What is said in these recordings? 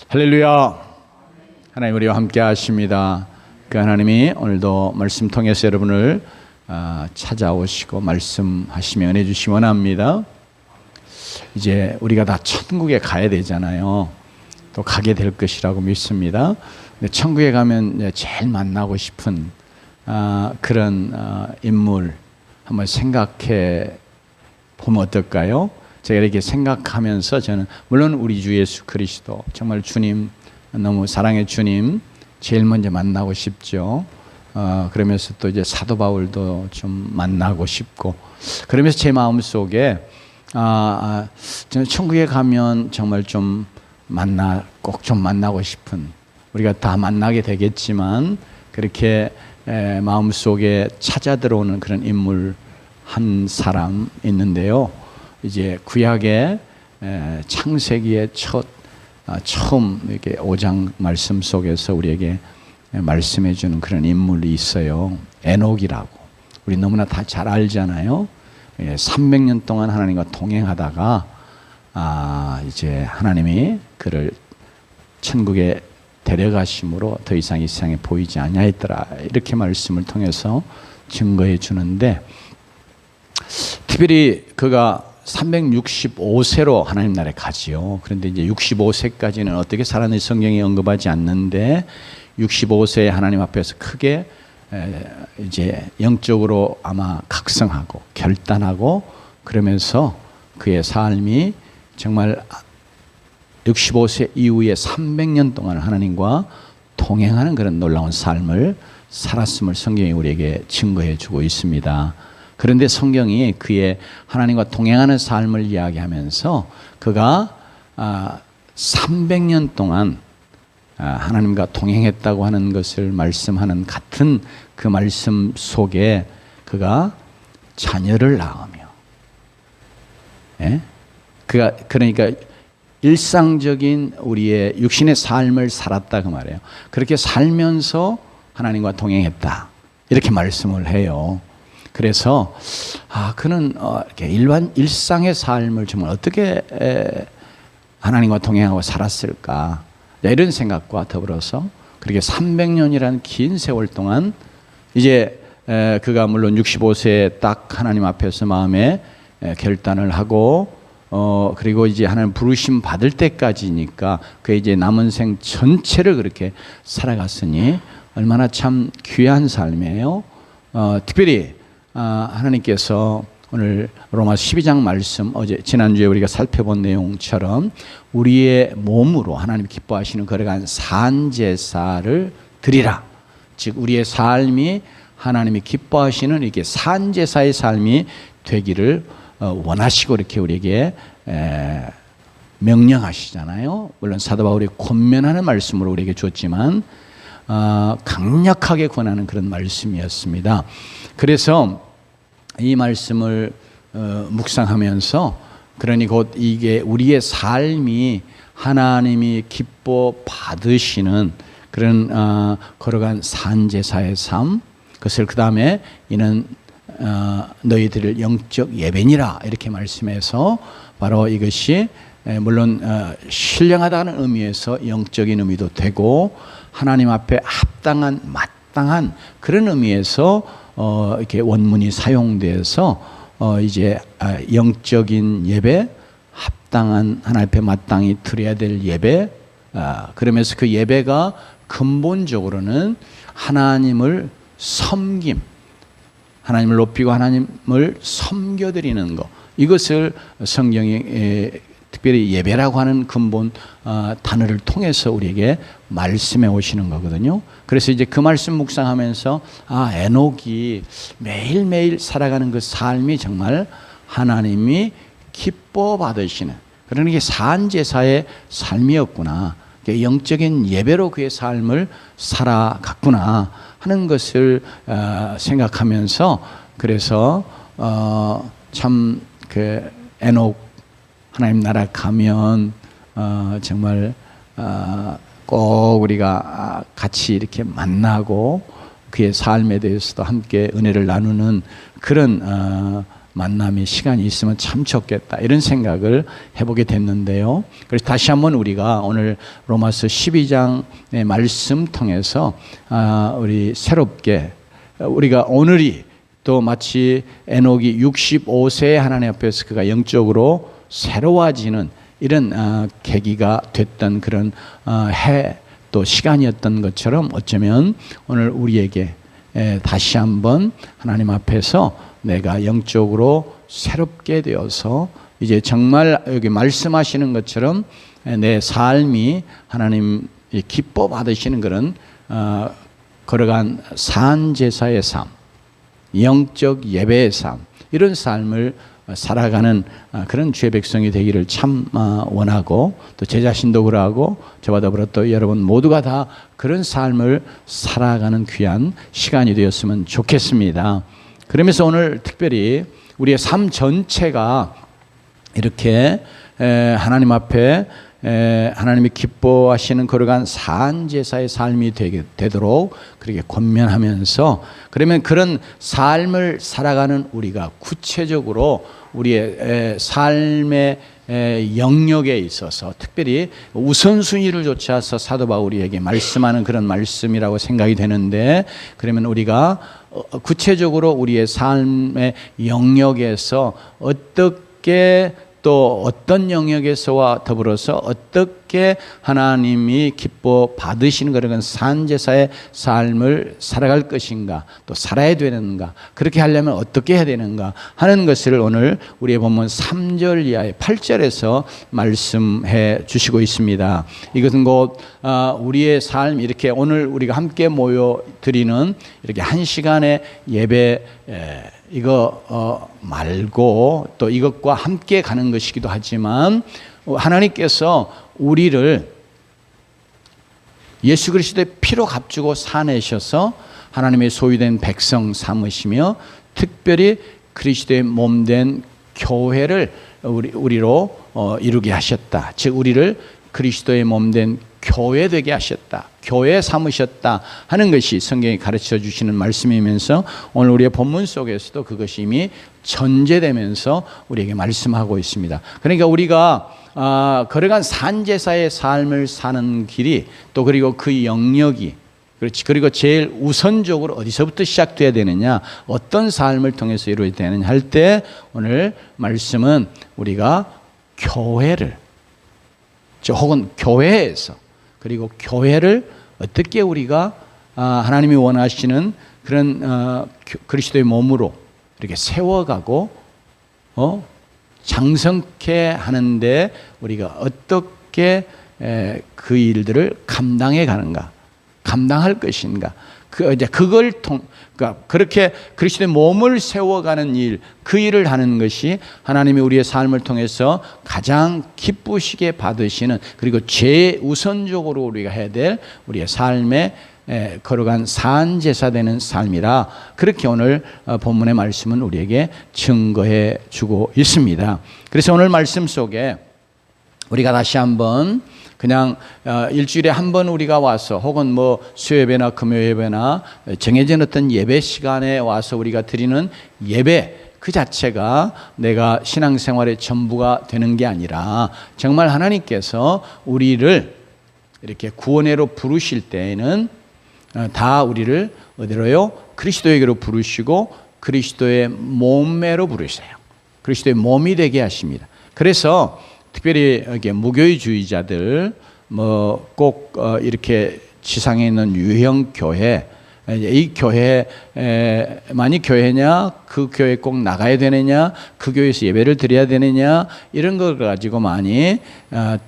할렐루야. 하나님 우리와 함께 하십니다. 그 하나님이 오늘도 말씀 통해서 여러분을 찾아오시고 말씀하시며 은혜 주시기 원합니다. 이제 우리가 다 천국에 가야 되잖아요. 또 가게 될 것이라고 믿습니다. 근데 천국에 가면 제일 만나고 싶은 그런 인물 한번 생각해 보면 어떨까요? 제가 이렇게 생각하면서 저는 물론 우리 주 예수 그리스도 정말 주님, 너무 사랑의 주님 제일 먼저 만나고 싶죠. 그러면서 또 이제 사도 바울도 좀 만나고 싶고, 그러면서 제 마음 속에 저는 천국에 가면 정말 좀 꼭 좀 만나고 싶은, 우리가 다 만나게 되겠지만 그렇게 마음 속에 찾아 들어오는 그런 인물 한 사람 있는데요. 이제 구약의 창세기의 처음 이렇게 5장 말씀 속에서 우리에게 말씀해 주는 그런 인물이 있어요. 에녹이라고. 우리 너무나 다 잘 알잖아요. 300년 동안 하나님과 동행하다가 이제 하나님이 그를 천국에 데려가심으로 더 이상 이 세상에 보이지 아니하였더라, 이렇게 말씀을 통해서 증거해 주는데, 특별히 그가 365세로 하나님 나라에 가지요. 그런데 이제 65세까지는 어떻게 살았는지 성경이 언급하지 않는데, 65세에 하나님 앞에서 크게 이제 영적으로 아마 각성하고 결단하고, 그러면서 그의 삶이 정말 65세 이후에 300년 동안 하나님과 동행하는 그런 놀라운 삶을 살았음을 성경이 우리에게 증거해 주고 있습니다. 그런데 성경이 그의 하나님과 동행하는 삶을 이야기하면서 그가 300년 동안 하나님과 동행했다고 하는 것을 말씀하는 같은 그 말씀 속에 그가 자녀를 낳으며, 그가 그러니까 일상적인 우리의 육신의 삶을 살았다 그 말이에요. 그렇게 살면서 하나님과 동행했다, 이렇게 말씀을 해요. 그래서 그는 이렇게 일상의 삶을 정말 어떻게 하나님과 동행하고 살았을까, 이런 생각과 더불어서 그렇게 300년이라는 긴 세월 동안 이제 그가 물론 65세에 딱 하나님 앞에서 마음에 결단을 하고 그리고 이제 하나님 부르심 받을 때까지니까 그 이제 남은 생 전체를 그렇게 살아갔으니 얼마나 참 귀한 삶이에요. 특별히 하나님께서 오늘 로마 12장 말씀, 지난주에 우리가 살펴본 내용처럼 우리의 몸으로 하나님 기뻐하시는 거룩한 산제사를 드리라. 즉 우리의 삶이 하나님이 기뻐하시는 이렇게 산제사의 삶이 되기를 원하시고 이렇게 우리에게 명령하시잖아요. 물론 사도 바울이 권면하는 말씀으로 우리에게 줬지만 강력하게 권하는 그런 말씀이었습니다. 그래서 이 말씀을 묵상하면서, 그러니 곧 이게 우리의 삶이 하나님이 기뻐 받으시는 그런 거룩한 산제사의 삶, 그것을 그 다음에 이는 너희들을 영적 예배니라, 이렇게 말씀해서 바로 이것이 물론 신령하다는 의미에서 영적인 의미도 되고 하나님 앞에 합당한 마땅한 그런 의미에서 이렇게 원문이 사용돼서 이제 영적인 예배, 합당한 하나님 앞에 마땅히 드려야 될 예배, 그러면서 그 예배가 근본적으로는 하나님을 섬김, 하나님을 높이고 하나님을 섬겨드리는 것, 이것을 성경이 특별히 예배라고 하는 근본 단어를 통해서 우리에게 말씀해 오시는 거거든요. 그래서 이제 그 말씀 묵상하면서 에녹이 매일매일 살아가는 그 삶이 정말 하나님이 기뻐 받으시는 그런 게 산제사의 삶이었구나, 영적인 예배로 그의 삶을 살아갔구나 하는 것을 생각하면서, 그래서 참 그 에녹 하나님 나라 가면 정말 꼭 우리가 같이 이렇게 만나고 그의 삶에 대해서도 함께 은혜를 나누는 그런 만남이 시간이 있으면 참 좋겠다 이런 생각을 해보게 됐는데요. 그래서 다시 한번 우리가 오늘 로마서 12장의 말씀 통해서 우리 새롭게 우리가 오늘이 또 마치 에녹이 65세에 하나님 앞에서 그가 영적으로 새로워지는 이런 계기가 됐던 그런 해 또 시간이었던 것처럼 어쩌면 오늘 우리에게 다시 한번 하나님 앞에서 내가 영적으로 새롭게 되어서 이제 정말 여기 말씀하시는 것처럼 내 삶이 하나님 기뻐 받으시는 그런 걸어간 산제사의 삶, 영적 예배의 삶, 이런 삶을 살아가는 그런 주의 백성이 되기를 참 원하고 또 제 자신도 그러하고 저와 더불어 또 여러분 모두가 다 그런 삶을 살아가는 귀한 시간이 되었으면 좋겠습니다. 그러면서 오늘 특별히 우리의 삶 전체가 이렇게 하나님 앞에 하나님이 기뻐하시는 걸어간 산제사의 삶이 되도록 그렇게 권면하면서 그러면 그런 삶을 살아가는 우리가 구체적으로 우리의 삶의 영역에 있어서 특별히 우선순위를 좇아서 사도 바울이에게 말씀하는 그런 말씀이라고 생각이 되는데 그러면 우리가 구체적으로 우리의 삶의 영역에서 어떻게 또 어떤 영역에서와 더불어서 어떻게 하나님이 기뻐 받으시는 그런 산제사의 삶을 살아갈 것인가 또 살아야 되는가 그렇게 하려면 어떻게 해야 되는가 하는 것을 오늘 우리의 본문 3절 이하의 8절에서 말씀해 주시고 있습니다. 이것은 곧 우리의 삶 이렇게 오늘 우리가 함께 모여 드리는 이렇게 한 시간의 예배 이거 말고 또 이것과 함께 가는 것이기도 하지만 하나님께서 우리를 예수 그리스도의 피로 값주고 사내셔서 하나님의 소유된 백성 삼으시며 특별히 그리스도의 몸된 교회를 우리로 이루게 하셨다. 즉 우리를 그리스도의 몸된 교회 되게 하셨다. 교회 삼으셨다 하는 것이 성경이 가르쳐 주시는 말씀이면서 오늘 우리의 본문 속에서도 그것이 이미 전제되면서 우리에게 말씀하고 있습니다. 그러니까 우리가 걸어간 산제사의 삶을 사는 길이 또 그리고 그 영역이 그렇지. 그리고 제일 우선적으로 어디서부터 시작돼야 되느냐 어떤 삶을 통해서 이루어야 되느냐 할 때 오늘 말씀은 우리가 교회를 혹은 교회에서 그리고 교회를 어떻게 우리가 하나님이 원하시는 그런 그리스도의 몸으로 이렇게 세워가고 장성케 하는데 우리가 어떻게 그 일들을 감당해 가는가, 감당할 것인가. 그걸 그러니까 그렇게 그리스도의 몸을 세워가는 일, 그 일을 하는 것이 하나님이 우리의 삶을 통해서 가장 기쁘시게 받으시는 그리고 최우선적으로 우리가 해야 될 우리의 삶에 걸어간 산제사 되는 삶이라 그렇게 오늘 본문의 말씀은 우리에게 증거해 주고 있습니다. 그래서 오늘 말씀 속에 우리가 다시 한번 그냥 일주일에 한 번 우리가 와서 혹은 뭐 수요예배나 금요예배나 정해진 어떤 예배 시간에 와서 우리가 드리는 예배 그 자체가 내가 신앙생활의 전부가 되는 게 아니라 정말 하나님께서 우리를 이렇게 구원회로 부르실 때에는 다 우리를 어디로요? 그리스도에게로 부르시고 그리스도의 몸매로 부르세요. 그리스도의 몸이 되게 하십니다. 그래서 특별히 이렇게 무교회주의자들 뭐 꼭 이렇게 지상에 있는 유형 교회 이 교회만이 교회냐 그 교회 꼭 나가야 되느냐 그 교회에서 예배를 드려야 되느냐 이런 걸 가지고 많이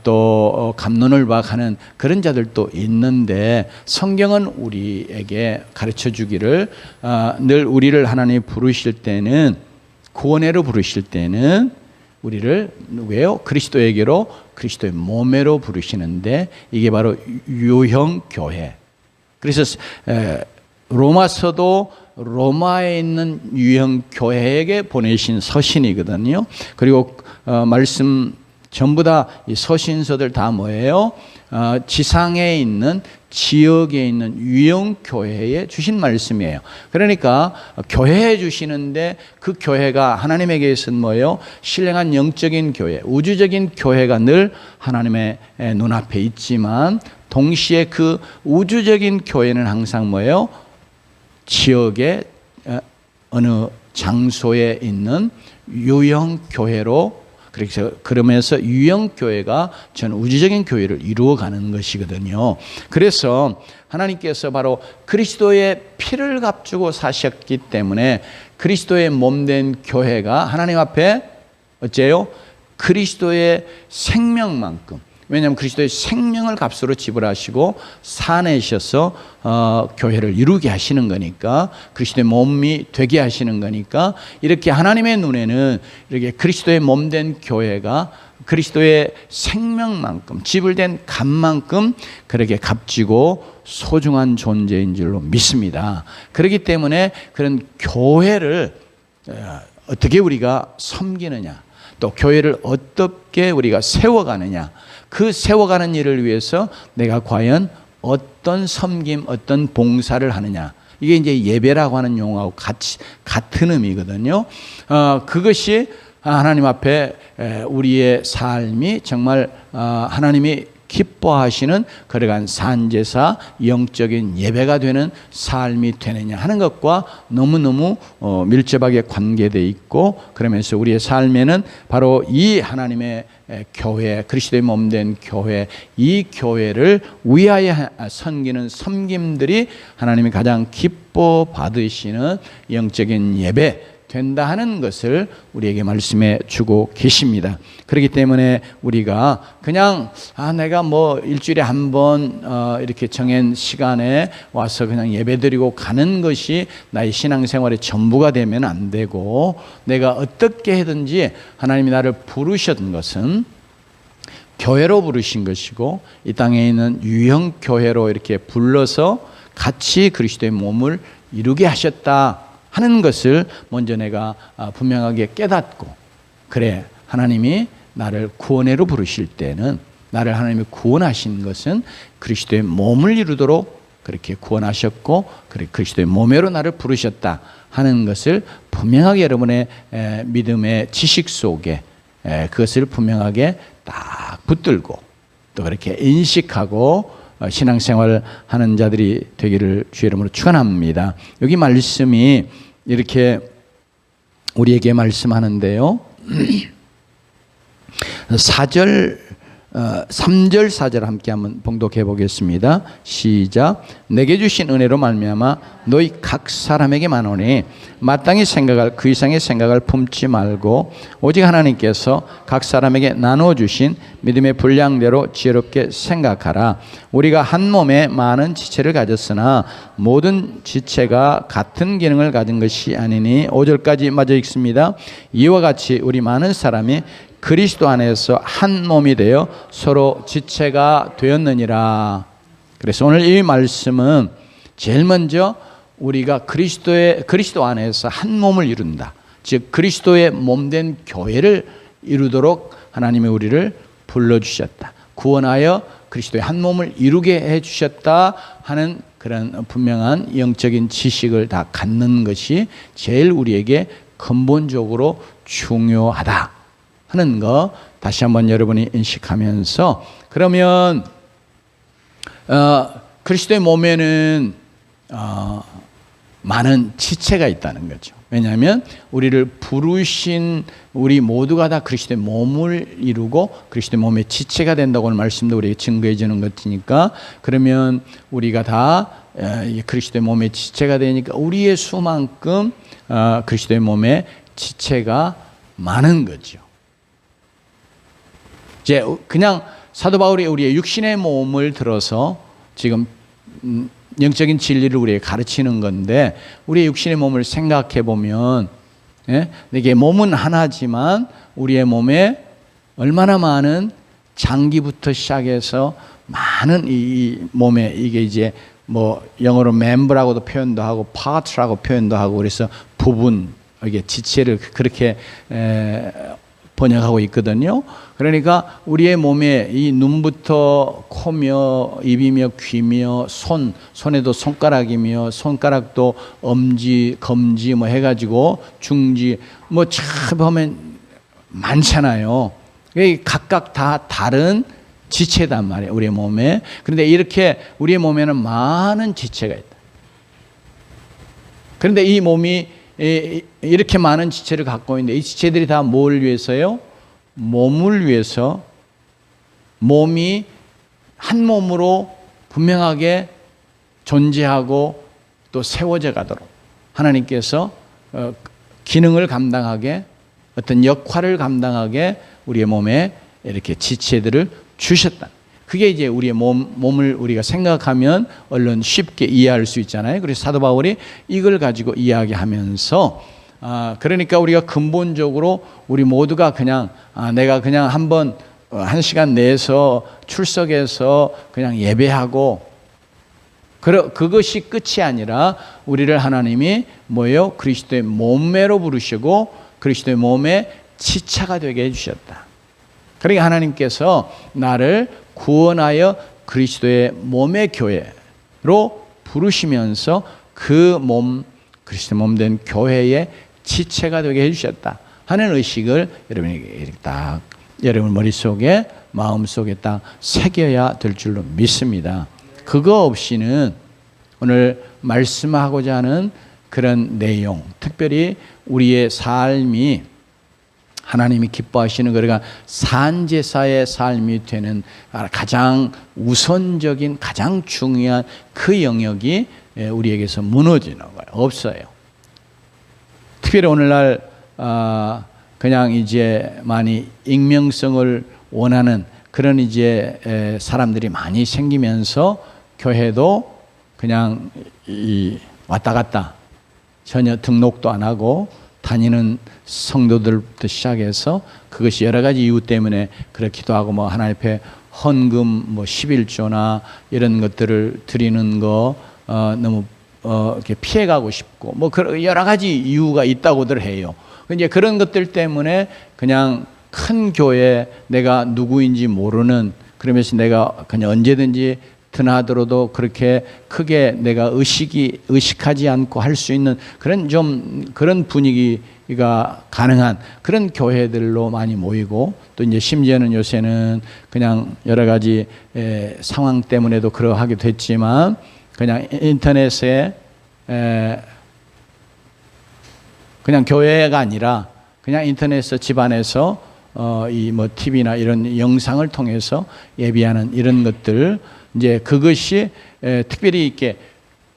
또 갑론을 박하는 그런 자들도 있는데 성경은 우리에게 가르쳐 주기를 늘 우리를 하나님이 부르실 때는 구원회로 부르실 때는 우리를 누구예요? 그리스도에게로 그리스도의 몸에로 부르시는데 이게 바로 유형 교회. 그래서 로마서도 로마에 있는 유형 교회에게 보내신 서신이거든요. 그리고 말씀 전부 다 이 서신서들 다 뭐예요? 지상에 있는 지역에 있는 유형교회에 주신 말씀이에요. 그러니까 교회에 주시는데 그 교회가 하나님에게 있어서는 뭐예요? 신령한 영적인 교회, 우주적인 교회가 늘 하나님의 눈앞에 있지만 동시에 그 우주적인 교회는 항상 뭐예요? 지역의 어느 장소에 있는 유형교회로, 그러면서 유형교회가 전 우주적인 교회를 이루어가는 것이거든요. 그래서 하나님께서 바로 그리스도의 피를 값주고 사셨기 때문에 그리스도의 몸된 교회가 하나님 앞에 어째요? 그리스도의 생명만큼, 왜냐하면 그리스도의 생명을 값으로 지불하시고 사내셔서 교회를 이루게 하시는 거니까, 그리스도의 몸이 되게 하시는 거니까, 이렇게 하나님의 눈에는 이렇게 그리스도의 몸된 교회가 그리스도의 생명만큼, 지불된 값만큼 그렇게 값지고 소중한 존재인 줄로 믿습니다. 그렇기 때문에 그런 교회를 어떻게 우리가 섬기느냐, 또 교회를 어떻게 우리가 세워가느냐, 그 세워가는 일을 위해서 내가 과연 어떤 섬김, 어떤 봉사를 하느냐, 이게 이제 예배라고 하는 용어하고 같은 의미거든요. 그것이 하나님 앞에 우리의 삶이 정말 하나님이 기뻐하시는 그러한 산제사, 영적인 예배가 되는 삶이 되느냐 하는 것과 너무너무 밀접하게 관계되어 있고, 그러면서 우리의 삶에는 바로 이 하나님의 교회, 그리스도의 몸된 교회, 이 교회를 위하여 섬기는 섬김들이 하나님이 가장 기뻐 받으시는 영적인 예배 된다 하는 것을 우리에게 말씀해 주고 계십니다. 그렇기 때문에 우리가 그냥 내가 뭐 일주일에 한 번 이렇게 정한 시간에 와서 그냥 예배드리고 가는 것이 나의 신앙생활의 전부가 되면 안 되고, 내가 어떻게 하든지 하나님이 나를 부르셨던 것은 교회로 부르신 것이고, 이 땅에 있는 유형교회로 이렇게 불러서 같이 그리스도의 몸을 이루게 하셨다 하는 것을 먼저 내가 분명하게 깨닫고, 그래, 하나님이 나를 구원회로 부르실 때는, 나를 하나님이 구원하신 것은 그리스도의 몸을 이루도록 그렇게 구원하셨고, 그리스도의 몸회로 나를 부르셨다 하는 것을 분명하게 여러분의 믿음의 지식 속에 그것을 분명하게 딱 붙들고, 또 그렇게 인식하고 신앙생활 하는 자들이 되기를 주의 이름으로 축원합니다. 여기 말씀이 이렇게 우리에게 말씀하는데요. 3절 4절 함께 한번 봉독해 보겠습니다. 시작. 내게 주신 은혜로 말미암아 너희 각 사람에게 마노니 마땅히 생각할 그 이상의 생각을 품지 말고 오직 하나님께서 각 사람에게 나누어 주신 믿음의 분량대로 지혜롭게 생각하라. 우리가 한 몸에 많은 지체를 가졌으나 모든 지체가 같은 기능을 가진 것이 아니니 5절까지 마저 읽습니다. 이와 같이 우리 많은 사람이 그리스도 안에서 한 몸이 되어 서로 지체가 되었느니라. 그래서 오늘 이 말씀은 제일 먼저 우리가 그리스도 안에서 한 몸을 이룬다, 즉 그리스도의 몸된 교회를 이루도록 하나님이 우리를 불러주셨다, 구원하여 그리스도의 한 몸을 이루게 해주셨다 하는 그런 분명한 영적인 지식을 다 갖는 것이 제일 우리에게 근본적으로 중요하다 하는 거 다시 한번 여러분이 인식하면서, 그러면 그리스도의 몸에는 많은 지체가 있다는 거죠. 왜냐하면 우리를 부르신 우리 모두가 다 그리스도의 몸을 이루고 그리스도의 몸의 지체가 된다고 하는 말씀도 우리에게 증거해 주는 것이니까, 그러면 우리가 다 그리스도의 몸의 지체가 되니까 우리의 수만큼 그리스도의 몸의 지체가 많은 거죠. 이제 그냥 사도 바울이 우리의 육신의 몸을 들어서 지금 영적인 진리를 우리에게 가르치는 건데, 우리의 육신의 몸을 생각해 보면, 이게 몸은 하나지만 우리의 몸에 얼마나 많은 장기부터 시작해서 많은 이 몸에, 이게 이제 뭐 영어로 멤버라고도 표현도 하고 파트라고 표현도 하고, 그래서 부분, 이게 지체를 그렇게 번역하고 있거든요. 그러니까 우리의 몸에 이 눈부터 코며 입이며 귀며 손에도 손가락이며 손가락도 엄지, 검지 뭐 해가지고 중지 뭐 참 보면 많잖아요. 각각 다 다른 지체단 말이에요, 우리의 몸에. 그런데 이렇게 우리의 몸에는 많은 지체가 있다. 그런데 이 몸이 이렇게 많은 지체를 갖고 있는데 이 지체들이 다 뭘 위해서요? 몸을 위해서, 몸이 한 몸으로 분명하게 존재하고 또 세워져 가도록 하나님께서 기능을 감당하게, 어떤 역할을 감당하게 우리의 몸에 이렇게 지체들을 주셨다. 그게 이제 우리의 몸을 우리가 생각하면 얼른 쉽게 이해할 수 있잖아요. 그래서 사도 바울이 이걸 가지고 이야기하면서 그러니까 우리가 근본적으로 우리 모두가 그냥 내가 그냥 한번 1시간 내서 출석해서 그냥 예배하고 그것이 끝이 아니라 우리를 하나님이 뭐예요? 그리스도의 몸매로 부르시고 그리스도의 몸의 지체가 되게 해주셨다. 그러니까 하나님께서 나를 구원하여 그리스도의 몸의 교회로 부르시면서 그 몸, 그리스도의 몸 된 교회의 지체가 되게 해주셨다 하는 의식을 여러분이 딱 여러분 머릿속에 마음속에 딱 새겨야 될 줄로 믿습니다. 그거 없이는 오늘 말씀하고자 하는 그런 내용, 특별히 우리의 삶이 하나님이 기뻐하시는 그러니까 산제사의 삶이 되는 가장 우선적인 가장 중요한 그 영역이 우리에게서 무너지는 거예요. 없어요. 특별히 오늘날 그냥 이제 많이 익명성을 원하는 그런 이제 사람들이 많이 생기면서 교회도 그냥 왔다 갔다 전혀 등록도 안 하고 다니는 성도들부터 시작해서 그것이 여러 가지 이유 때문에 그렇기도 하고 뭐 하나님 앞에 헌금 뭐 11조나 이런 것들을 드리는 거 너무 이렇게 피해가고 싶고 뭐 여러 가지 이유가 있다고들 해요. 이제 그런 것들 때문에 그냥 큰 교회 내가 누구인지 모르는 그러면서 내가 그냥 언제든지 드나들어도 그렇게 크게 내가 의식하지 않고 할 수 있는 그런 분위기가 가능한 그런 교회들로 많이 모이고 또 이제 심지어는 요새는 그냥 여러 가지 상황 때문에도 그러하기도 했지만 그냥 인터넷에 그냥 교회가 아니라 그냥 인터넷에서 집안에서 이 뭐 TV나 이런 영상을 통해서 예비하는 이런 것들 이제 그것이 특별히 이렇게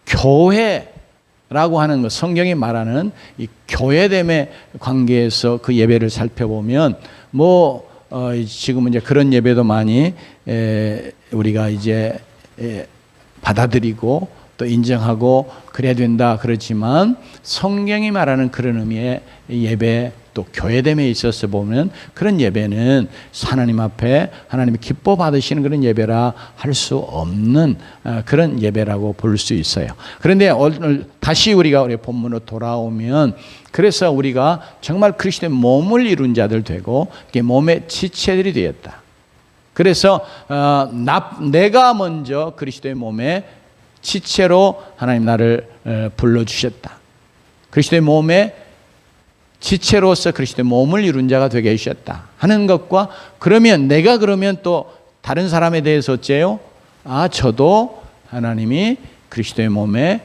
교회라고 하는 것 성경이 말하는 이 교회됨의 관계에서 그 예배를 살펴보면 뭐 지금은 이제 그런 예배도 많이 우리가 이제 받아들이고 또 인정하고 그래야 된다 그렇지만 성경이 말하는 그런 의미의 예배 또 교회됨에 있어서 보면 그런 예배는 하나님 앞에 하나님이 기뻐 받으시는 그런 예배라 할 수 없는 그런 예배라고 볼 수 있어요. 그런데 오늘 다시 우리가 우리 본문으로 돌아오면 그래서 우리가 정말 그리스도의 몸을 이룬 자들 되고 몸의 지체들이 되었다. 그래서 내가 먼저 그리스도의 몸의 지체로 하나님 나를 불러주셨다. 그리스도의 몸의 지체로서 그리스도의 몸을 이룬 자가 되게 해주셨다 하는 것과 그러면 내가 그러면 또 다른 사람에 대해서 어째요? 저도 하나님이 그리스도의 몸에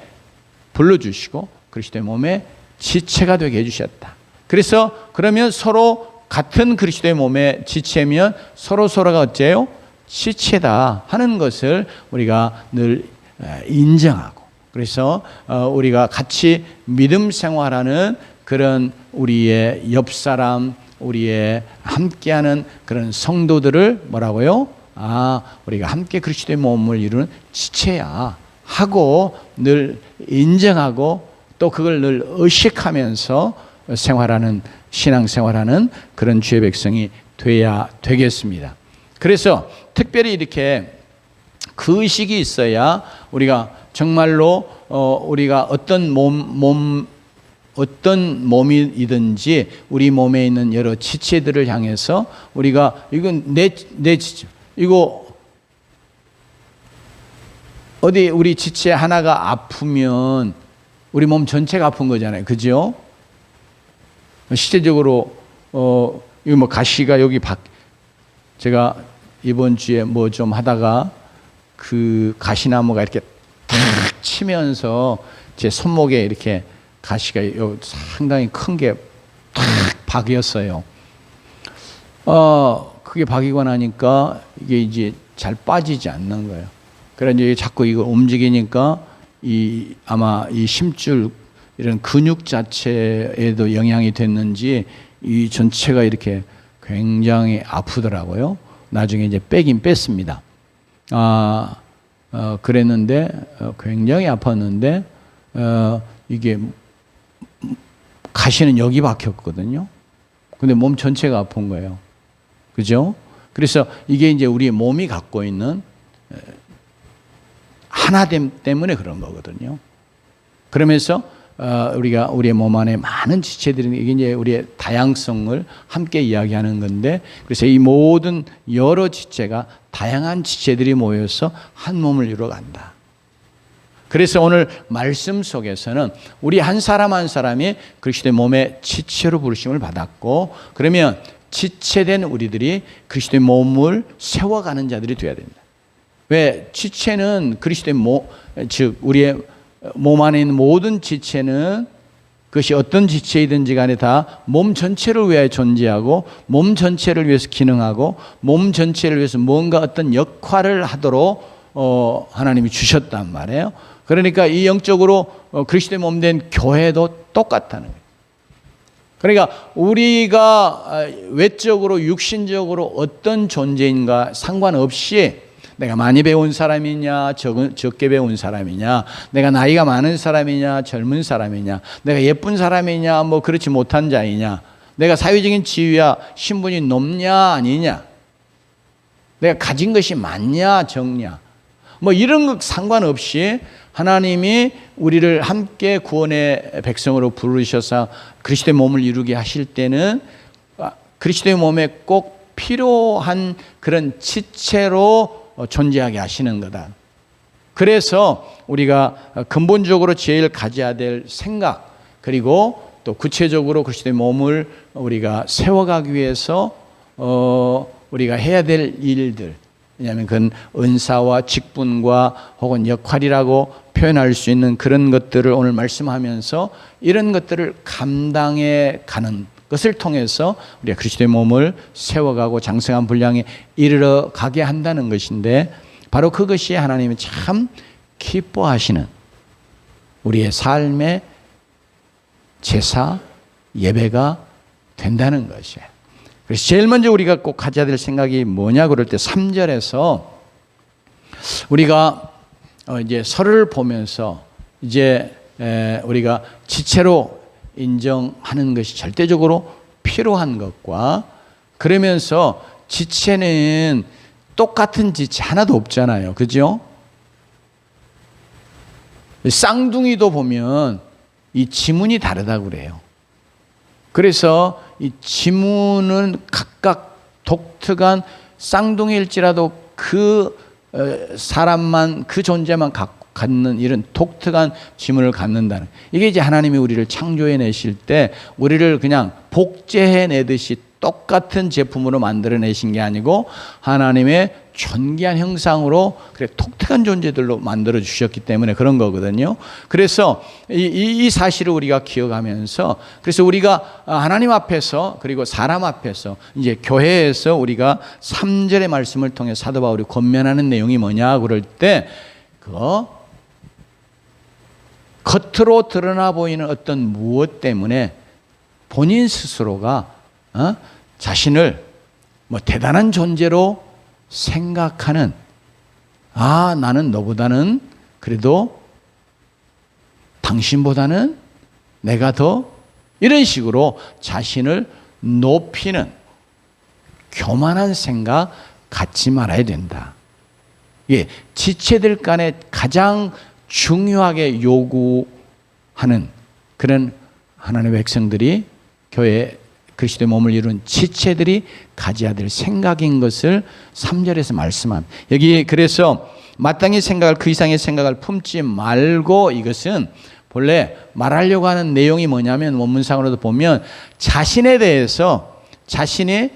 불러주시고 그리스도의 몸의 지체가 되게 해주셨다. 그래서 그러면 서로 같은 그리스도의 몸의 지체면 서로가 어째요? 지체다 하는 것을 우리가 늘 인정하고 그래서 우리가 같이 믿음 생활하는 그런 우리의 옆사람, 우리의 함께하는 그런 성도들을 뭐라고요? 우리가 함께 그리스도의 몸을 이루는 지체야 하고 늘 인정하고 또 그걸 늘 의식하면서 생활하는 신앙생활하는 그런 주의 백성이 돼야 되겠습니다. 그래서 특별히 이렇게 그 의식이 있어야 우리가 정말로 우리가 어떤 어떤 몸이든지 우리 몸에 있는 여러 지체들을 향해서 우리가 이건 내 지체, 이거 어디 우리 지체 하나가 아프면 우리 몸 전체가 아픈 거잖아요. 그죠? 실제적으로 이거 뭐 가시가 여기 제가 이번 주에 뭐 좀 하다가 그 가시나무가 이렇게 탁 치면서 제 손목에 이렇게 가시가 상당히 큰 게 탁 박였어요. 그게 박이고 나니까 이게 이제 잘 빠지지 않는 거예요. 그래서 이제 자꾸 이거 움직이니까 아마 이 심줄 이런 근육 자체에도 영향이 됐는지 이 전체가 이렇게 굉장히 아프더라고요. 나중에 이제 빼긴 뺐습니다. 그랬는데 굉장히 아팠는데 이게 가시는 여기 박혔거든요. 근데 몸 전체가 아픈 거예요. 그죠? 그래서 이게 이제 우리 몸이 갖고 있는 하나됨 때문에 그런 거거든요. 그러면서 우리가 우리의 몸 안에 많은 지체들이 이게 이제 우리의 다양성을 함께 이야기하는 건데, 그래서 이 모든 여러 지체가 다양한 지체들이 모여서 한 몸을 이루어간다. 그래서 오늘 말씀 속에서는 우리 한 사람 한 사람이 그리스도의 몸의 지체로 부르심을 받았고, 그러면 지체된 우리들이 그리스도의 몸을 세워가는 자들이 되어야 된다. 왜? 지체는 그리스도의 몸, 즉 우리의 몸 안에 있는 모든 지체는 그것이 어떤 지체이든지 간에 다 몸 전체를 위하여 존재하고 몸 전체를 위해서 기능하고 몸 전체를 위해서 뭔가 어떤 역할을 하도록 하나님이 주셨단 말이에요. 그러니까 이 영적으로 그리스도의 몸 된 교회도 똑같다는 거예요. 그러니까 우리가 외적으로 육신적으로 어떤 존재인가 상관없이 내가 많이 배운 사람이냐 적게 배운 사람이냐, 내가 나이가 많은 사람이냐 젊은 사람이냐, 내가 예쁜 사람이냐 뭐 그렇지 못한 자이냐, 내가 사회적인 지위와 신분이 높냐 아니냐, 내가 가진 것이 많냐 적냐, 뭐 이런 것 상관없이 하나님이 우리를 함께 구원의 백성으로 부르셔서 그리스도의 몸을 이루게 하실 때는 그리스도의 몸에 꼭 필요한 그런 지체로 존재하게 하시는 거다. 그래서 우리가 근본적으로 제일 가져야 될 생각, 그리고 또 구체적으로 그리스도의 몸을 우리가 세워가기 위해서 우리가 해야 될 일들, 왜냐하면 그건 은사와 직분과 혹은 역할이라고 표현할 수 있는 그런 것들을 오늘 말씀하면서 이런 것들을 감당해 가는 것을 통해서 우리가 그리스도의 몸을 세워가고 장성한 분량에 이르러 가게 한다는 것인데, 바로 그것이 하나님이 참 기뻐하시는 우리의 삶의 제사, 예배가 된다는 것이에요. 그래서 제일 먼저 우리가 꼭 가져야 될 생각이 뭐냐 그럴 때 3절에서 우리가 이제 서로를 보면서 이제 우리가 지체로 인정하는 것이 절대적으로 필요한 것과, 그러면서 지체는 똑같은 지체 하나도 없잖아요. 그죠? 쌍둥이도 보면 이 지문이 다르다고 그래요. 그래서 이 지문은 각각 독특한, 쌍둥이일지라도 그 사람만, 그 존재만 갖는 이런 독특한 지문을 갖는다는, 이게 이제 하나님이 우리를 창조해 내실 때 우리를 그냥 복제해 내듯이 똑같은 제품으로 만들어 내신 게 아니고 하나님의 존귀한 형상으로 그래 독특한 존재들로 만들어 주셨기 때문에 그런 거거든요. 그래서 이 사실을 우리가 기억하면서, 그래서 우리가 하나님 앞에서 그리고 사람 앞에서 이제 교회에서 우리가 3절의 말씀을 통해 사도 바울이 권면하는 내용이 뭐냐 그럴 때, 그거 겉으로 드러나 보이는 어떤 무엇 때문에 본인 스스로가 자신을 뭐 대단한 존재로 생각하는, 나는 너보다는 그래도 당신보다는 내가 더, 이런 식으로 자신을 높이는 교만한 생각 갖지 말아야 된다. 예, 지체들 간에 가장 중요하게 요구하는 그런 하나님의 백성들이 교회 그리스도의 몸을 이룬 지체들이 가져야 될 생각인 것을 3절에서 말씀합니다. 여기 그래서 마땅히 생각할 그 이상의 생각을 품지 말고, 이것은 본래 말하려고 하는 내용이 뭐냐면 원문상으로도 보면 자신에 대해서 자신이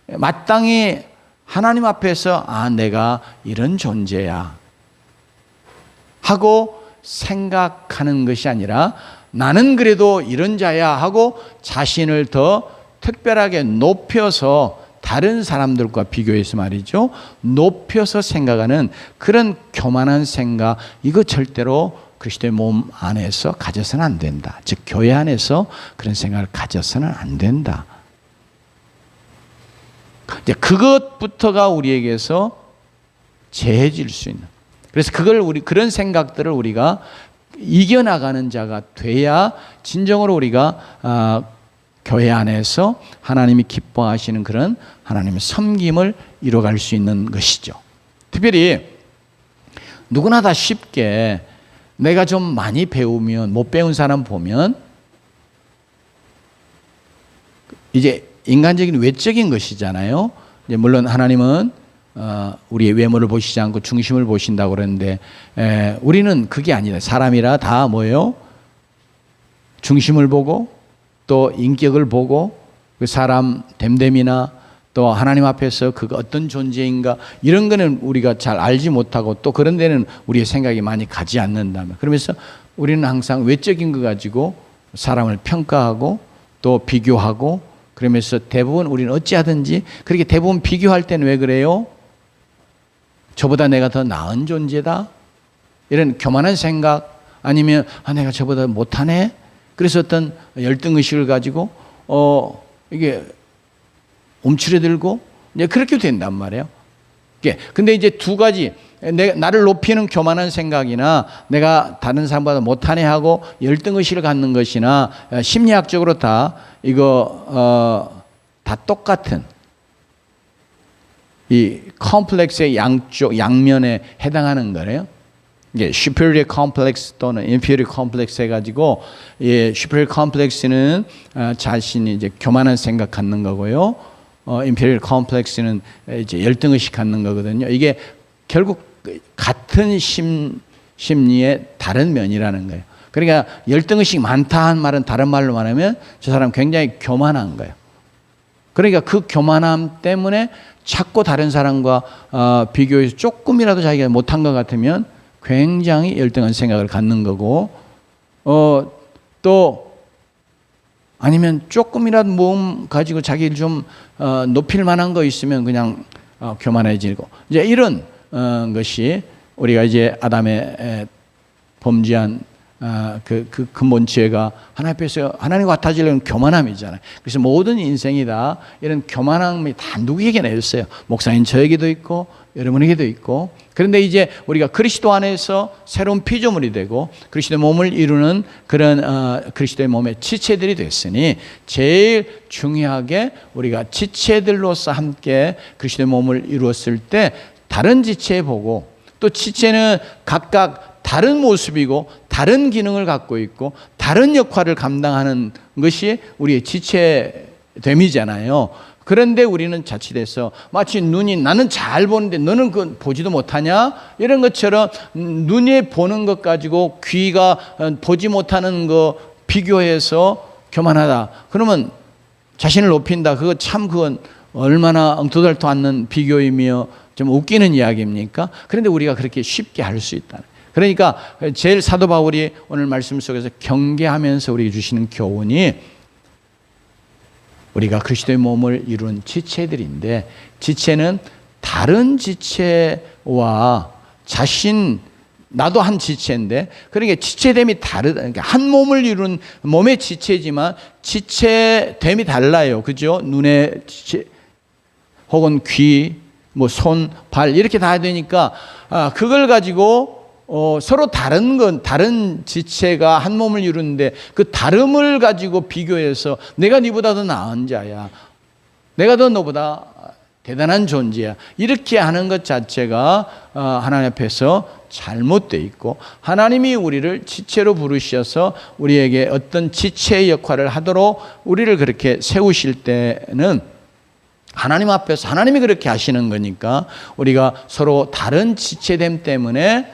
마땅히 하나님 앞에서 내가 이런 존재야 하고 생각하는 것이 아니라 나는 그래도 이런 자야 하고 자신을 더 특별하게 높여서 다른 사람들과 비교해서 말이죠, 높여서 생각하는 그런 교만한 생각, 이거 절대로 그리스도의 몸 안에서 가져서는 안 된다. 즉 교회 안에서 그런 생각을 가져서는 안 된다. 이제 그것부터가 우리에게서 제해질 수 있는, 그래서 그런 생각들을 우리가 이겨나가는 자가 돼야 진정으로 우리가 교회 안에서 하나님이 기뻐하시는 그런 하나님의 섬김을 이뤄갈 수 있는 것이죠. 특별히 누구나 다 쉽게 내가 좀 많이 배우면, 못 배운 사람 보면 이제 인간적인 외적인 것이잖아요. 이제 물론 하나님은 우리의 외모를 보시지 않고 중심을 보신다고 그러는데, 우리는 그게 아니다. 사람이라 다 뭐예요? 중심을 보고 또 인격을 보고 그 사람 됨됨이나 또 하나님 앞에서 그가 어떤 존재인가 이런 거는 우리가 잘 알지 못하고, 또 그런 데는 우리의 생각이 많이 가지 않는다면, 그러면서 우리는 항상 외적인 거 가지고 사람을 평가하고 또 비교하고, 그러면서 대부분 우리는 어찌하든지 그렇게 대부분 비교할 때는 왜 그래요? 저보다 내가 더 나은 존재다, 이런 교만한 생각, 아니면 내가 저보다 못하네, 그래서 어떤 열등의식을 가지고 이게 움츠러들고 이제 그렇게 된단 말이에요. 근데 이제 두 가지, 나를 높이는 교만한 생각이나 내가 다른 사람보다 못하네 하고 열등의식을 갖는 것이나, 심리학적으로 다 이거 다 똑같은 이 컴플렉스의 양면에 해당하는 거래요. 이게 superior complex 또는 inferior complex 해가지고, superior complex는 자신이 이제 교만한 생각 갖는 거고요. inferior complex는 이제 열등의식 갖는 거거든요. 이게 결국 같은 심리의 다른 면이라는 거예요. 그러니까 열등의식이 많다 한 말은 다른 말로 말하면 저 사람 굉장히 교만한 거예요. 그러니까 그 교만함 때문에 자꾸 다른 사람과 비교해서 조금이라도 자기가 못한 것 같으면 굉장히 열등한 생각을 갖는 거고, 또 아니면 조금이라도 몸 가지고 자기를 좀 높일 만한 거 있으면 그냥 교만해지고, 이제 이런 것이 우리가 이제 아담의 범죄한 그 근본 죄가 하나님 앞에서 하나님과 같아지려는 교만함이잖아요. 그래서 모든 인생이 다 이런 교만함이 다 누구에게나 있어요. 목사님 저에게도 있고 여러분에게도 있고. 그런데 이제 우리가 그리스도 안에서 새로운 피조물이 되고 그리스도의 몸을 이루는 그런 그리스도의 몸의 지체들이 됐으니, 제일 중요하게 우리가 지체들로서 함께 그리스도의 몸을 이루었을 때 다른 지체 보고, 또 지체는 각각 다른 모습이고 다른 기능을 갖고 있고 다른 역할을 감당하는 것이 우리의 지체됨이잖아요. 그런데 우리는 자칫해서 마치 눈이 나는 잘 보는데 너는 그건 보지도 못하냐? 이런 것처럼 눈에 보는 것 가지고 귀가 보지 못하는 거 비교해서 교만하다. 그러면 자신을 높인다. 그건 얼마나 엉터달도 않는 비교이며 좀 웃기는 이야기입니까? 그런데 우리가 그렇게 쉽게 할 수 있다. 그러니까 제일 사도 바울이 오늘 말씀 속에서 경계하면서 우리에게 주시는 교훈이, 우리가 그리스도의 몸을 이룬 지체들인데, 지체는 다른 지체와 나도 한 지체인데, 그러니까 지체됨이 다르다. 그러니까 한 몸을 이룬 몸의 지체지만 지체됨이 달라요. 그죠? 눈의 지체, 혹은 귀, 손, 발 이렇게 다 되니까 그걸 가지고 서로 다른 지체가 한 몸을 이루는데 그 다름을 가지고 비교해서 내가 네보다 더 나은 자야, 내가 더 너보다 대단한 존재야, 이렇게 하는 것 자체가 하나님 앞에서 잘못되어 있고, 하나님이 우리를 지체로 부르셔서 우리에게 어떤 지체의 역할을 하도록 우리를 그렇게 세우실 때는 하나님 앞에서 하나님이 그렇게 하시는 거니까 우리가 서로 다른 지체됨 때문에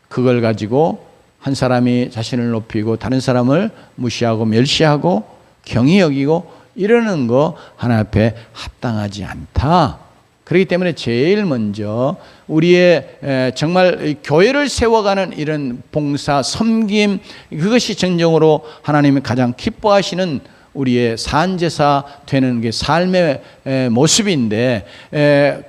그걸 가지고 한 사람이 자신을 높이고 다른 사람을 무시하고 멸시하고 경히 여기고 이러는 거 하나님 앞에 합당하지 않다. 그렇기 때문에 제일 먼저 우리의 정말 교회를 세워가는 이런 봉사, 섬김, 그것이 정정으로 하나님이 가장 기뻐하시는 우리의 산제사 되는 게 삶의 모습인데,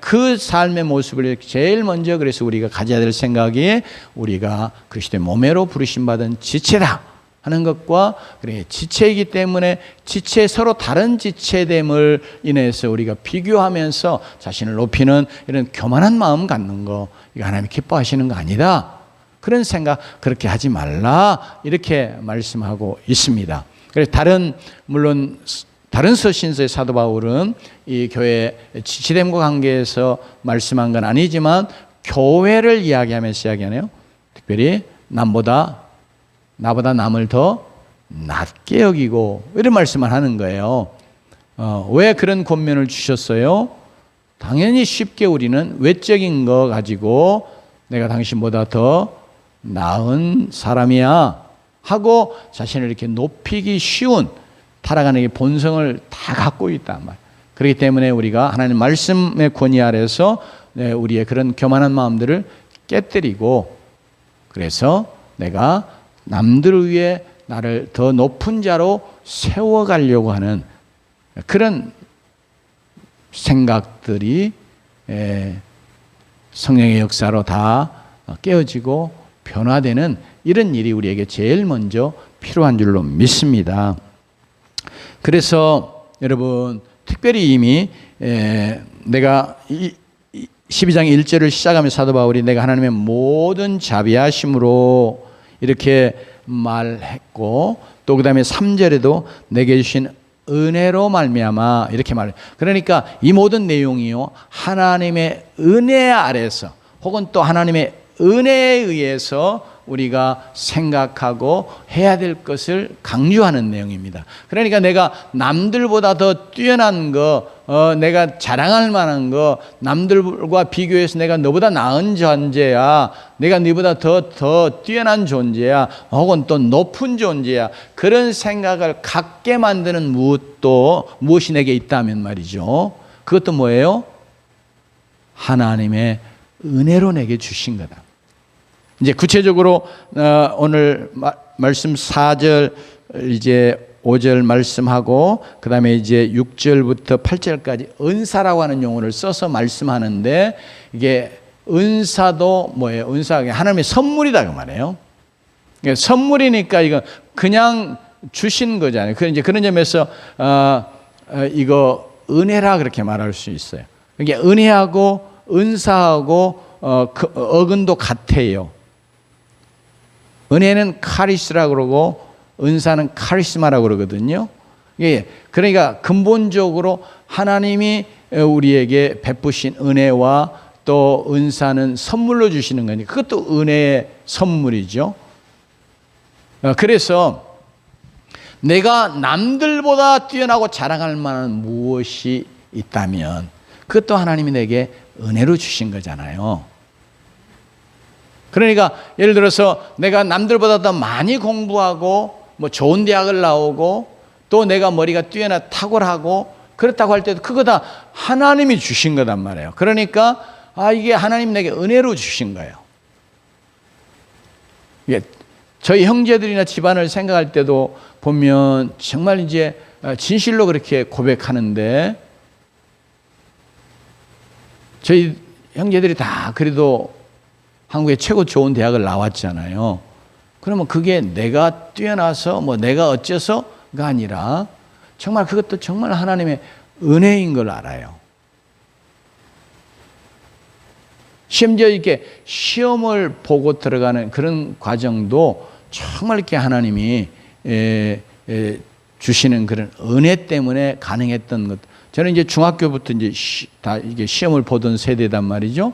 그 삶의 모습을 제일 먼저 그래서 우리가 가져야 될 생각이 우리가 그리스도의 몸매로 부르심받은 지체다 하는 것과, 그래 지체이기 때문에 지체, 서로 다른 지체됨을 인해서 우리가 비교하면서 자신을 높이는 이런 교만한 마음 갖는 거, 이거 하나님이 기뻐하시는 거 아니다. 그런 생각 그렇게 하지 말라, 이렇게 말씀하고 있습니다. 그래서 물론 다른 서신서의 사도 바울은 이 교회 지체됨과 관계에서 말씀한 건 아니지만 교회를 이야기하면서 이야기하네요. 특별히 나보다 남을 더 낮게 여기고 이런 말씀을 하는 거예요. 왜 그런 권면을 주셨어요? 당연히 쉽게 우리는 외적인 거 가지고 내가 당신보다 더 나은 사람이야 하고 자신을 이렇게 높이기 쉬운 타락하는 게 본성을 다 갖고 있단 말이에요. 그렇기 때문에 우리가 하나님 말씀의 권위 아래서 우리의 그런 교만한 마음들을 깨뜨리고, 그래서 내가 남들 위해 나를 더 높은 자로 세워가려고 하는 그런 생각들이 성령의 역사로 다 깨어지고 변화되는 이런 일이 우리에게 제일 먼저 필요한 줄로 믿습니다. 그래서 여러분, 특별히 이미 내가 12장 1절을 시작하며 사도 바울이 내가 하나님의 모든 자비하심으로 이렇게 말했고, 또 그 다음에 3절에도 내게 주신 은혜로 말미암아 이렇게 말해요. 그러니까 이 모든 내용이요, 하나님의 은혜 아래서 혹은 또 하나님의 은혜에 의해서 우리가 생각하고 해야 될 것을 강조하는 내용입니다. 그러니까 내가 남들보다 더 뛰어난 거, 내가 자랑할 만한 거, 남들과 비교해서 내가 너보다 나은 존재야, 내가 너보다 더 뛰어난 존재야, 혹은 또 높은 존재야, 그런 생각을 갖게 만드는 무엇이 내게 있다면 말이죠. 그것도 뭐예요? 하나님의 은혜로 내게 주신 거다. 이제 구체적으로 오늘 말씀 4절 이제 5절 말씀하고 그 다음에 이제 6절부터 8절까지 은사라고 하는 용어를 써서 말씀하는데, 이게 은사도 뭐예요? 은사가 하나님의 선물이다 그 말이에요. 선물이니까 이거 그냥 주신 거잖아요. 이제 그런 점에서 이거 은혜라 그렇게 말할 수 있어요. 이게 은혜하고 은사하고 어근도 같아요. 은혜는 카리스라고 그러고 은사는 카리스마라고 그러거든요. 그러니까 근본적으로 하나님이 우리에게 베푸신 은혜와 또 은사는 선물로 주시는 거니까 그것도 은혜의 선물이죠. 그래서 내가 남들보다 뛰어나고 자랑할 만한 무엇이 있다면 그것도 하나님이 내게 은혜로 주신 거잖아요. 그러니까 예를 들어서 내가 남들보다 더 많이 공부하고 뭐 좋은 대학을 나오고 또 내가 머리가 뛰어나 탁월하고 그렇다고 할 때도 그거 다 하나님이 주신 거단 말이에요. 그러니까 이게 하나님 내게 은혜로 주신 거예요. 저희 형제들이나 집안을 생각할 때도 보면 정말 이제 진실로 그렇게 고백하는데, 저희 형제들이 다 그래도 한국의 최고 좋은 대학을 나왔잖아요. 그러면 그게 내가 뛰어나서 뭐 내가 어째서가 아니라 정말 그것도 정말 하나님의 은혜인 걸 알아요. 심지어 이렇게 시험을 보고 들어가는 그런 과정도 정말 이렇게 하나님이 주시는 그런 은혜 때문에 가능했던 것. 저는 이제 중학교부터 이제 다 이게 시험을 보던 세대단 말이죠.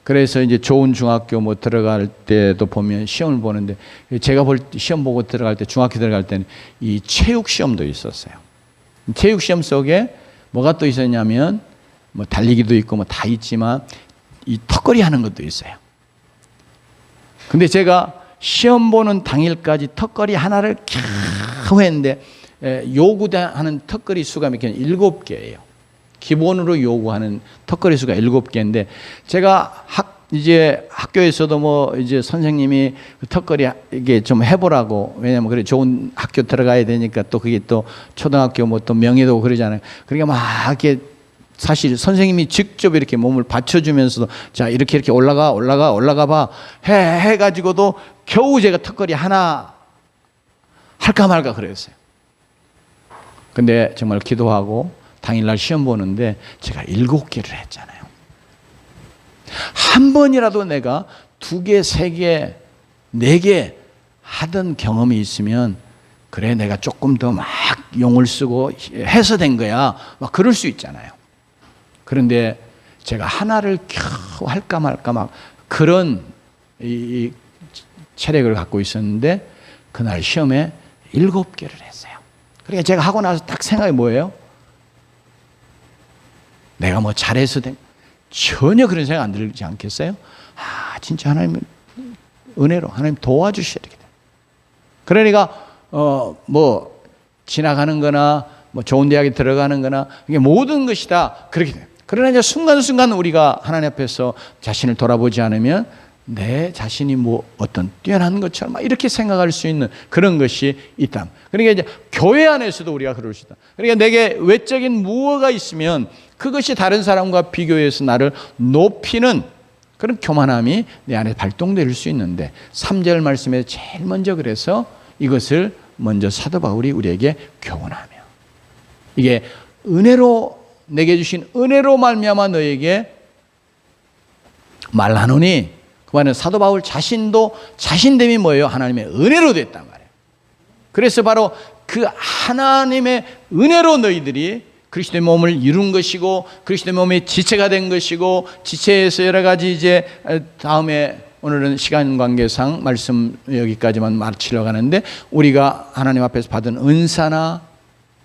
그래서 이제 좋은 중학교 뭐 들어갈 때도 보면 시험을 보는데, 제가 시험 보고 들어갈 때, 중학교 들어갈 때는 이 체육 시험도 있었어요. 체육 시험 속에 뭐가 또 있었냐면, 뭐 달리기도 있고 뭐 다 있지만 이 턱걸이 하는 것도 있어요. 근데 제가 시험 보는 당일까지 턱걸이 하나를 겨우 했는데, 요구하는 턱걸이 수가 몇 개는 7개예요. 기본으로 요구하는 턱걸이 수가 7개인데, 제가 이제 학교에서도 뭐 이제 선생님이 턱걸이 이게 좀 해보라고, 왜냐면 그래 좋은 학교 들어가야 되니까, 또 그게 또 초등학교 뭐 또 명예도 그러잖아요. 그러니까 막 이렇게 사실 선생님이 직접 이렇게 몸을 받쳐주면서도 자 이렇게 올라가 봐 해가지고도 겨우 제가 턱걸이 하나 할까 말까 그랬어요. 근데 정말 기도하고 당일날 시험 보는데 제가 7개를 했잖아요. 한 번이라도 내가 2개, 3개, 4개 하던 경험이 있으면, 그래 내가 조금 더 막 용을 쓰고 해서 된 거야, 막 그럴 수 있잖아요. 그런데 제가 하나를 겨우 할까 말까 막 그런 이 체력을 갖고 있었는데, 그날 시험에 7개를 했어요. 그러니까 제가 하고 나서 딱 생각이 뭐예요? 내가 뭐 잘해서 된, 전혀 그런 생각 안 들지 않겠어요? 아, 진짜 하나님 은혜로 하나님 도와주셔야 되겠다. 그러니까 뭐 지나가는 거나 뭐 좋은 대학에 들어가는 거나 이게 모든 것이 다 그렇게 돼요. 그러나 이제 순간순간 우리가 하나님 앞에서 자신을 돌아보지 않으면 내 자신이 뭐 어떤 뛰어난 것처럼 막 이렇게 생각할 수 있는 그런 것이 있다. 그러니까 이제 교회 안에서도 우리가 그럴 수 있다. 그러니까 내게 외적인 무엇가 있으면 그것이 다른 사람과 비교해서 나를 높이는 그런 교만함이 내 안에 발동될 수 있는데, 3절 말씀에 제일 먼저 그래서 이것을 먼저 사도 바울이 우리에게 교훈하며, 이게 은혜로 내게 주신 은혜로 말미암아 너에게 말하노니, 그 말은 사도 바울 자신도 자신됨이 뭐예요? 하나님의 은혜로 됐단 말이에요. 그래서 바로 그 하나님의 은혜로 너희들이 그리스도의 몸을 이룬 것이고, 그리스도의 몸이 지체가 된 것이고, 지체에서 여러 가지 이제 다음에 오늘은 시간 관계상 말씀 여기까지만 마치려고 하는데, 우리가 하나님 앞에서 받은 은사나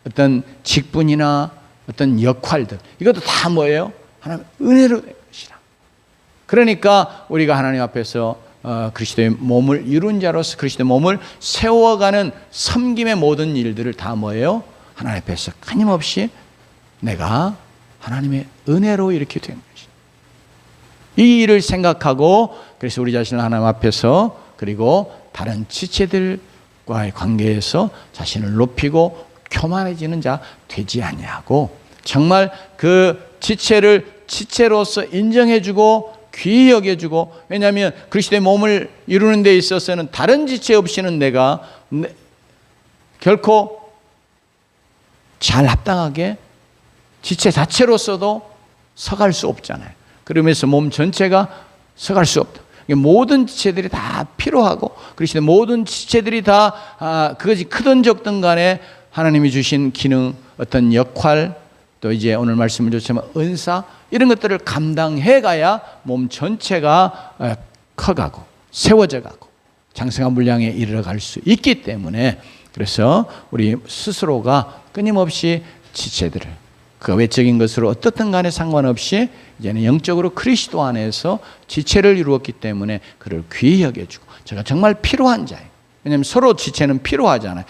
어떤 직분이나 어떤 역할들, 이것도 다 뭐예요? 하나님 은혜로 된 것이라. 그러니까 우리가 하나님 앞에서 그리스도의 몸을 이룬 자로서 그리스도의 몸을 세워가는 섬김의 모든 일들을 다 뭐예요? 하나님 앞에서 끊임없이 내가 하나님의 은혜로 이렇게 된 것이다. 이 일을 생각하고, 그래서 우리 자신을 하나님 앞에서, 그리고 다른 지체들과의 관계에서 자신을 높이고 교만해지는 자 되지 아니하고, 정말 그 지체를 지체로서 인정해주고 귀히 여겨주고, 왜냐하면 그리스도의 몸을 이루는 데 있어서는 다른 지체 없이는 내가 결코 잘 합당하게 지체 자체로서도 서갈 수 없잖아요. 그러면서 몸 전체가 서갈 수 없다. 모든 지체들이 다 필요하고, 그리스도의 모든 지체들이 다 그것이 크든 적든 간에 하나님이 주신 기능, 어떤 역할, 또 이제 오늘 말씀을 주셨지만 은사, 이런 것들을 감당해 가야 몸 전체가 커가고 세워져 가고 장성한 분량에 이르러갈 수 있기 때문에, 그래서 우리 스스로가 끊임없이 지체들을, 그 외적인 것으로 어떻든 간에 상관없이 이제는 영적으로 그리스도 안에서 지체를 이루었기 때문에 그를 귀히 여겨주고, 제가 정말 필요한 자예요. 왜냐하면 서로 지체는 필요하잖아요.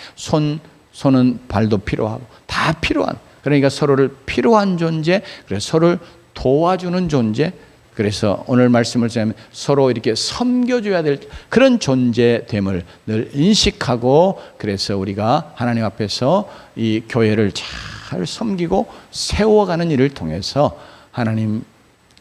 손은 발도 필요하고 다 필요한, 그러니까 서로를 필요한 존재, 그래서 서로를 도와주는 존재, 그래서 오늘 말씀을 드리면 서로 이렇게 섬겨줘야 될 그런 존재됨을 늘 인식하고, 그래서 우리가 하나님 앞에서 이 교회를 잘 섬기고 세워가는 일을 통해서 하나님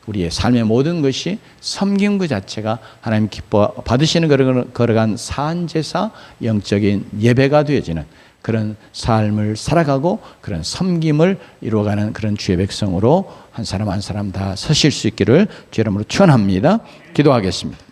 우리의 삶의 모든 것이 섬김 그 자체가 하나님 기뻐 받으시는 걸어간 산제사, 영적인 예배가 되어지는 그런 삶을 살아가고 그런 섬김을 이루어가는 그런 주의 백성으로 한 사람 한 사람 다 서실 수 있기를 주의 이름으로 축원합니다. 기도하겠습니다.